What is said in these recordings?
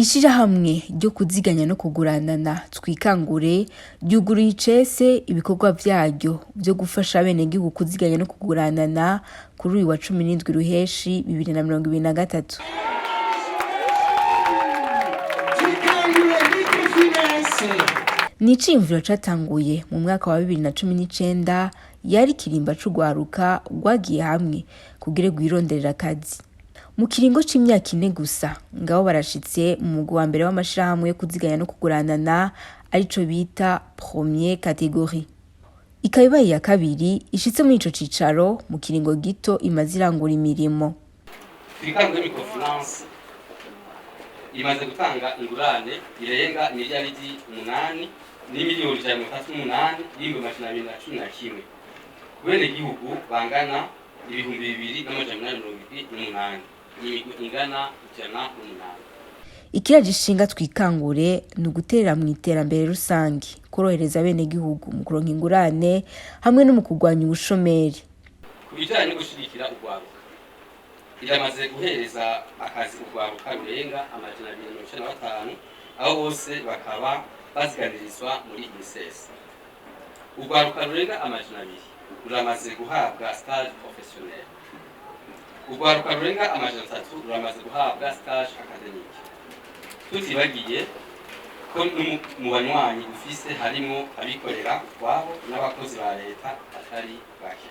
Ishirahamwe ryo kuziganya no kuguranana twikangure ryuguruye icese ibikorwa vyaryo vyo gufasha abenegihugu kuziganya no kuguranana kuri uyu wa 17 Ruheshi 2023. Ni iciyumviro catanguye mu mwaka wa 2019 yari kirimba c'ugwaruka rwagiye hamwe kugira rwironderera akazi. Mu kiringo c'imyaka 4 gusa ngabo barashitse mu mugwi wa mbere w'amashirahamwe yo kuziganya no kuguranana arico bita première catégorie. Ikaba ya kabiri ishitse muri ico cicaro mu kiringo gito imaze irangura imirimo. Twikangure microfinance imaze gutanga ingurane irenga miliyaridi 8 n'imiliyoni 138 y'ibihumbi 2011 kubene igihugu bangana ibihumbi 2,828 n'imigwi ingana 108. Ikira gishinga twikangure ni ugutera mu iterambere rusangi, korohereza abenegihugu mu kuronka ingurane hamwe no mu kurwanya ubushomeri. Kubijanye no gushigikira urwaruka iramaze guhereza akazi urwaruka rurenga 295 aho bose bakaba baziganirizwa muri INSS. Urwaruka rurenga 200 ruramaze guhabwa stage professionnel. Urwaruka rurenga 300 ruramaze guhabwa stage academique. Tutibagiye ko mu banywanyi ufise harimo abikorera kwabo n'abakozi ba leta atari bake.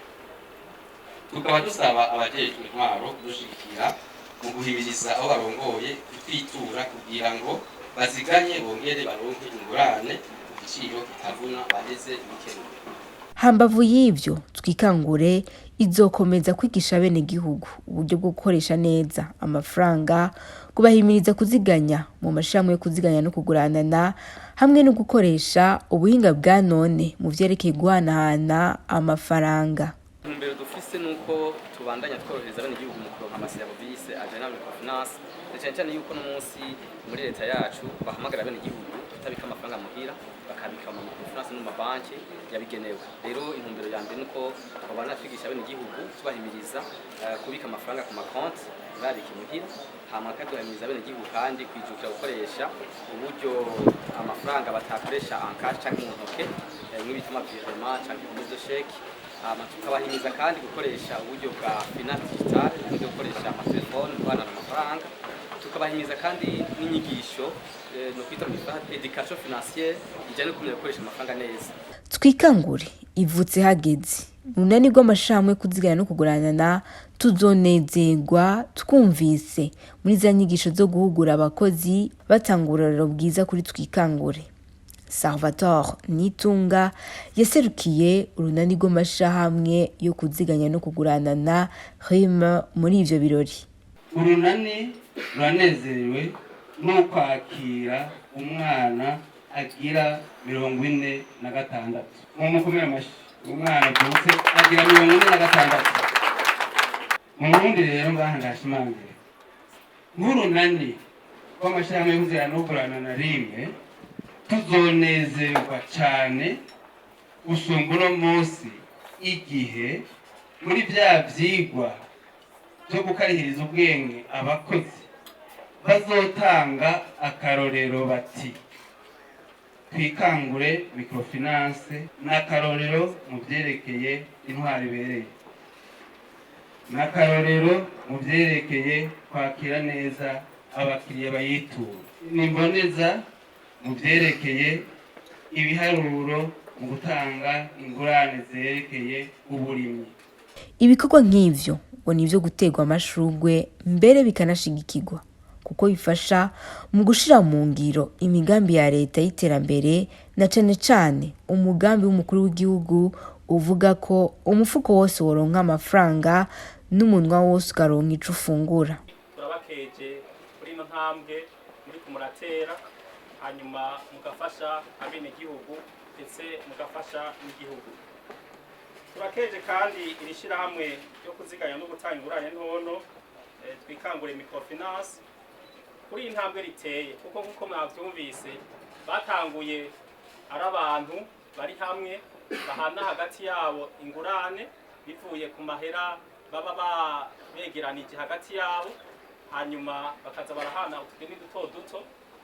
Tukaba dusaba abajejwe intwaro gushigikira mu guhimiriza aho barongoye kutwitura kugira ngo baziganye bongere baronke ingurane ku giciro kitavuna bageze bikenewe. Hambavu y'ivyo twikangure izokomeza kwigisha abenegihugu uburyo bwo gukoresha neza amafaranga, kubahimiriza kuziganya mu mashirahamwe yo kuziganya no kuguranana hamwe no gukoresha ubuhinga bwa none mu vyerekeye guhanahana amafaranga. Mbere dufise nuko tubandanya tworohereza abenegihugu mu kuronka amaserivisi ajana na microfinance, cyane yuko no munsi muri leta yacu bahamagara abenegihugu kutabika amafaranga muhira bakabika mu microfinance no mu mabanki yabigenewe. Rero intumbero ya mbere nuko twabana twigisha abenegihugu tubahimiriza kubika amafaranga ku makonti babika muhira, hama kaduhimiriza abenegihugu kandi kwijukira gukoresha uburyo amafaranga batakoresha en cash cyangwa mu ntoke nk'ibituma virement cyangwa uburyo chèque. Tukabahimiza kandi gukoresha uburyo bwa finance digital no gukoresha amatelefone bana amafaranga. Tukabahimiza kandi n'inyigisho no kwita mu education financière ijyanye no gukoresha amafaranga neza. Twikangure ivutse hageze munani rw'amashirahamwe kuziganya no kuguranana tuzonezerwa twumvise muri za nyigisho zo guhugura abakozi batangurariro bwiza kuri twikangure. Salvatore Nitunga yaserukiye urunani rw'amashirahamwe yo kuziganya no kuguranana RIM muri ivyo birori. Urunani ruranezerewe no kwakira umwana agira 46 mumukomera amashi. Umwana byose agira 46 murundi rero ngaha ndashimangire nk'urunani rw'amashirahamwe yo kuziganya no kuguranana rimwe tuzonezerwa cyane usumba uno munsi igihe muri bya vyigwa byo gukarihiriza ubwenge abakozi bazotanga akarorero bati twikangure microfinance n'akarorero mu byerekeye intwari ibereye, n'akarorero mu byerekeye kwakira neza abakiriya bayitura, nimboneza mu byerekeye ibiharuro mu gutanga ingurane zerekeye uburimyi. Ibikorwa nk'ivyo ngo nivyo gutegwa amashurwe mbere bikanashigikirwa kuko bifasha mu gushira mu ngiro imigambi ya leta y'iterambere na cane umugambi w'umukuru w'igihugu uvuga ko umufuko wose woronka amafaranga n'umunwa wose ukaronka ico ufungura. Turabakeje kuri ino ntambwe muri kumuratera hanyuma mugafasha abenegihugu ndetse mugafasha n'igihugu. Turakeje kandi irishirahamwe yo kuziganya no gutanga ingurane ntono twikangure microfinance kuri intambwe riteye kuko nkuko mwavyumvise batanguye ari abantu bari hamwe bahana hagati yabo ingurane bivuye ku mahera baba begeranije hagati yabo hanyuma bakaza barahana utugeni duto duto,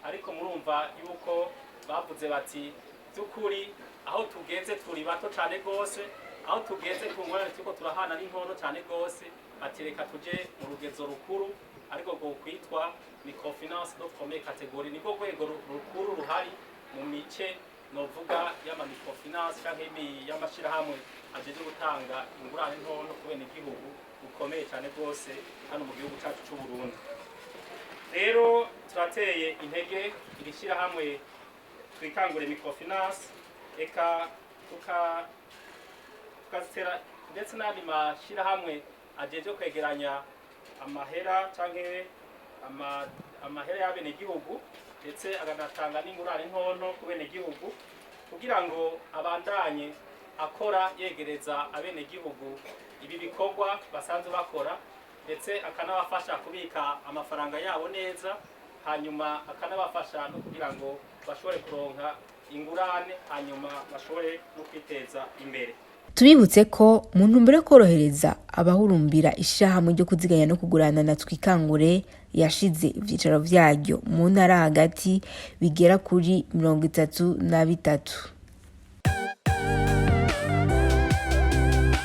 ariko murumva yuko bavuze bati by'ukuri aho tugeze turi bato cyane rwose, aho tugeze ku ngorane turiko turahana n'inkono cyane rwose, ati reka tuje mu rugezo rukuru ariko rwo kwitwa microfinance de première catégorie, niko rwego rukuru ruhari mu mice novuga y'ama microfinance canke y'amashirahamwe ajeje gutanga ingurane ntono ku bene igihugu ukomeye cyane rwose hano mu gihugu cyacu cy'u Burundi. Rero turateye intege iri shirahamwe twikangure microfinance, eka tukazitera ndetse n'andi mashirahamwe ajeje kwegeranya amahera canke amahera y'abene igihugu ndetse aganatanga n'ingurane ntonto ku bene igihugu kugira ngo abandanye akora yegereza abene igihugu ibi bikorwa basanzwe bakora, ndetse akanabafasha kubika amafaranga yabo neza, hanyuma akanabafasha no kugira ngo bashobore kuronka ingurane, hanyuma bashobore no kwiteza imbere. Tubibutse ko mu ntumbero yo korohereza abahurumbira ishirahamwe ryo kuziganya no kugurana na Twikangure yashize ivyicaro vyaryo mu ntara hagati bigera kuri 33.